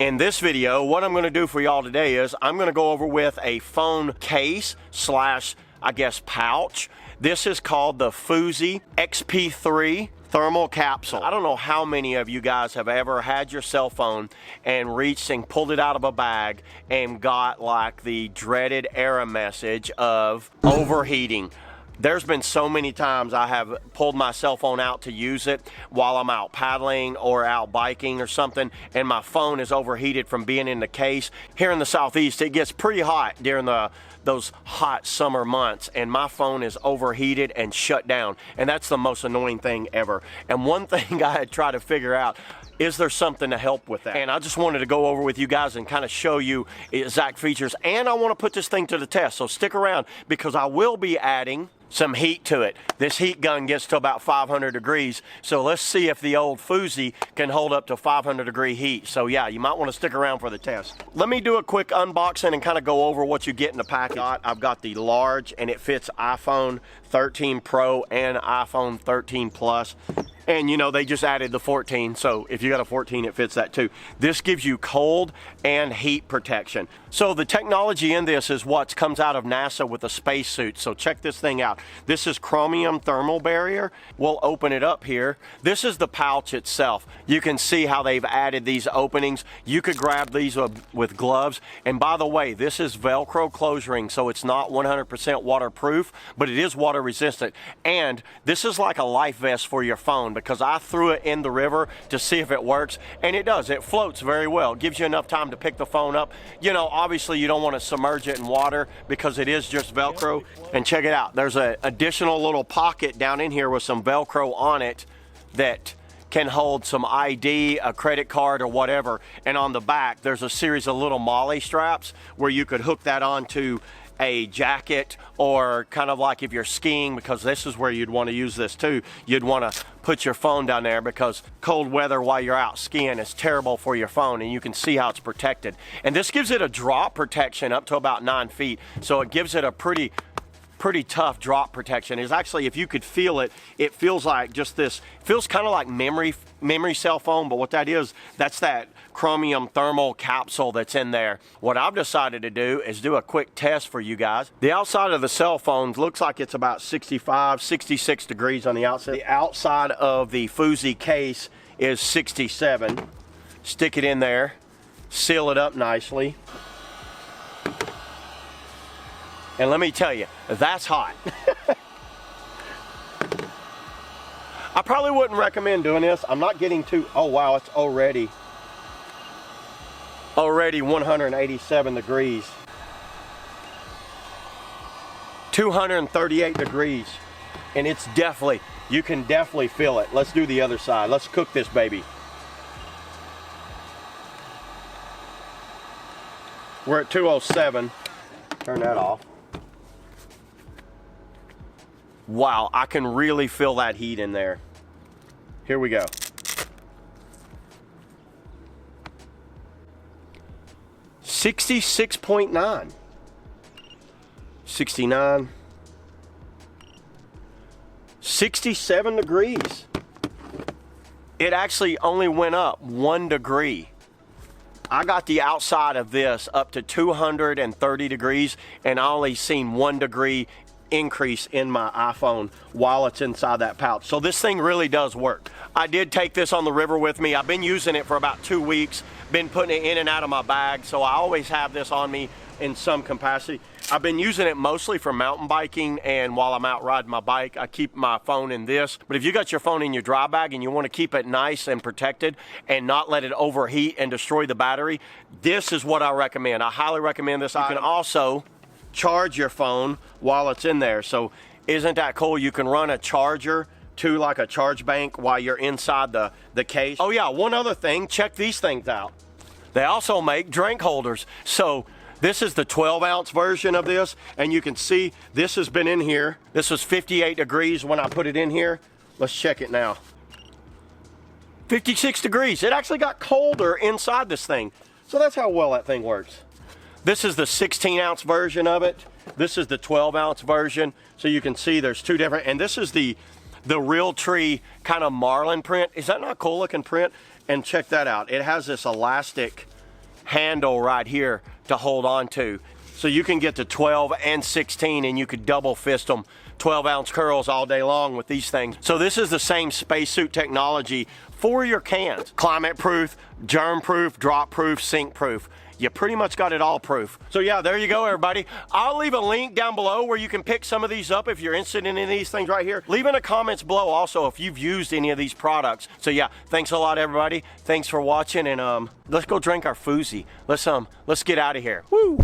In this video, what I'm going to do for y'all today is I'm going to go over with a phone case slash, I guess, pouch. This is called the Phoozy XP3 thermal capsule. I don't know how many of you guys have ever had your cell phone and reached and pulled it out of a bag and got like the dreaded error message of overheating. There's been so many times I have pulled my cell phone out to use it while I'm out paddling or out biking or something, and my phone is overheated from being in the case. Here in the Southeast, it gets pretty hot during those hot summer months, and my phone is overheated and shut down, and that's the most annoying thing ever. And one thing I had tried to figure out, is there something to help with that? And I just wanted to go over with you guys and kind of show you exact features, and I want to put this thing to the test, so stick around because I will be adding some heat to it. This heat gun gets to about 500 degrees, so let's see if the old Phoozy can hold up to 500 degree heat. So yeah, you might want to stick around for the test. Let me do a quick unboxing and kind of go over what you get in the package. I've got the large, and it fits iPhone 13 Pro and iPhone 13 Plus. And you know, they just added the 14, so if you got a 14, it fits that too. This gives you cold and heat protection. So the technology in this is what comes out of NASA with a spacesuit. So check this thing out. This is Chromium Thermal Barrier. We'll open it up here. This is the pouch itself. You can see how they've added these openings. You could grab these with gloves. And by the way, this is Velcro closuring, so it's not 100% waterproof, but it is water resistant. And this is like a life vest for your phone, because I threw it in the river to see if it works, and it does. It floats very well. It gives you enough time to pick the phone up. You know, obviously you don't want to submerge it in water because it is just Velcro. And check it out. There's an additional little pocket down in here with some Velcro on it that can hold some ID, a credit card, or whatever. And on the back, there's a series of little MOLLE straps where you could hook that onto a jacket, or kind of like if you're skiing, because this is where you'd want to use this too. You'd want to put your phone down there because cold weather while you're out skiing is terrible for your phone, and you can see how it's protected. And this gives it a drop protection up to about 9 feet, so it gives it a pretty tough drop protection. Is actually, if you could feel it, it feels like just this, feels kind of like memory cell phone, but what that is, that's that chromium thermal capsule that's in there. What I've decided to do is do a quick test for you guys. The outside of the cell phone looks like it's about 65, 66 degrees on the outside. The outside of the Phoozy case is 67. Stick it in there, seal it up nicely. And let me tell you, that's hot. I probably wouldn't recommend doing this. I'm not getting too, oh wow, it's already 187 degrees. 238 degrees. And it's definitely, you can definitely feel it. Let's do the other side. Let's cook this baby. We're at 207. Turn that off. Wow, I can really feel that heat in there. Here we go. $66.9. 69. 67 degrees. It actually only went up 1 degree. I got the outside of this up to 230 degrees, and I only seen 1 degree increase in my iPhone while it's inside that pouch. So this thing really does work. I did take this on the river with me. I've been using it for about 2 weeks, been putting it in and out of my bag, so I always have this on me in some capacity. I've been using it mostly for mountain biking, and while I'm out riding my bike, I keep my phone in this. But if you got your phone in your dry bag and you want to keep it nice and protected and not let it overheat and destroy the battery, this is what I recommend. I highly recommend this. You can also charge your phone while it's in there. So isn't that cool? You can run a charger to like a charge bank while you're inside the case. Oh yeah, one other thing, check these things out. They also make drink holders. So this is the 12-ounce version of this, and you can see this has been in here. This was 58 degrees when I put it in here. Let's check it now. 56 degrees. It actually got colder inside this thing. So that's how well that thing works. This is the 16-ounce version of it. This is the 12-ounce version. So you can see there's two different, and this is the real tree kind of marlin print. Is that not cool looking print? And check that out. It has this elastic handle right here to hold on to. So you can get to 12 and 16 and you could double fist them. 12-ounce curls all day long with these things. So this is the same spacesuit technology for your cans. Climate proof, germ proof, drop proof, sink proof. You pretty much got it all proof. So yeah, there you go, everybody. I'll leave a link down below where you can pick some of these up if you're interested in any of these things right here. Leave in the comments below also if you've used any of these products. So yeah, thanks a lot, everybody. Thanks for watching, and let's go drink our Phoozy. Let's get out of here. Woo!